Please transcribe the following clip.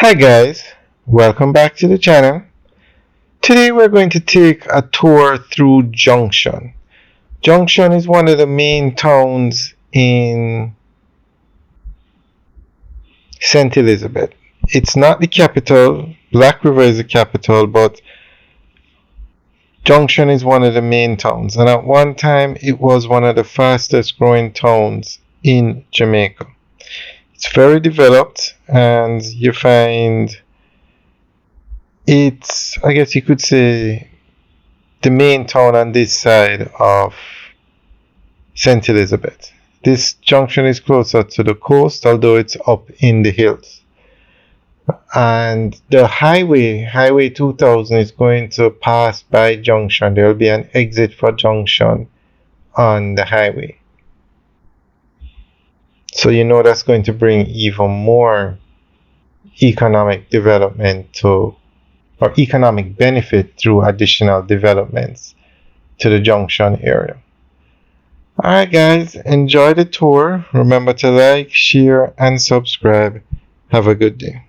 Hi guys, welcome back to the channel. Today we're going to take a tour through Junction. Junction is one of the main towns in St Elizabeth. It's not the capital, Black River is the capital, but Junction is one of the main towns, and at one time it was one of the fastest growing towns in Jamaica. It's very developed, and you find it's, I guess you could say, the main town on this side of St. Elizabeth. This junction is closer to the coast, although it's up in the hills. And the Highway 2000, is going to pass by Junction. There will be an exit for Junction on the highway. So you know that's going to bring even more economic development or economic benefit through additional developments to the Junction area. Alright guys, enjoy the tour. Remember to like, share, and subscribe. Have a good day.